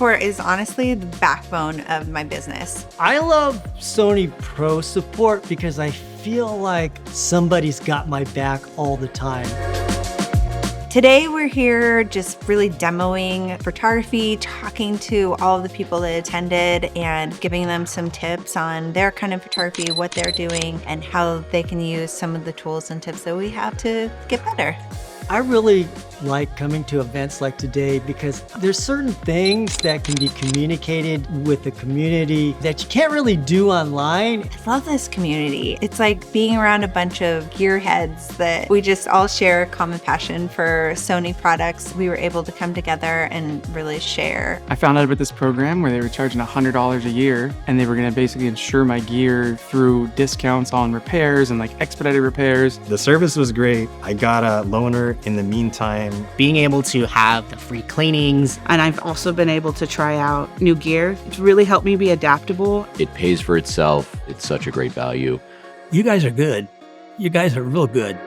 support is honestly the backbone of my business. I love Sony Pro support because I feel like somebody's got my back all the time. Today, we're here just really demoing photography, talking to all of the people that attended and giving them some tips on their kind of photography, what they're doing, and how they can use some of the tools and tips that we have to get better. I really like coming to events like today because there's certain things that can be communicated with the community that you can't really do online. I love this community. It's like being around a bunch of gearheads that we just all share a common passion for Sony products. We were able to come together and really share. I found out about this program where they were charging $100 a year and they were going to basically insure my gear through discounts on repairs and like expedited repairs. The service was great. I got a loaner in the meantime. Being able to have the free cleanings. And I've also been able to try out new gear. It's really helped me be adaptable. It pays for itself. It's such a great value. You guys are good. You guys are real good.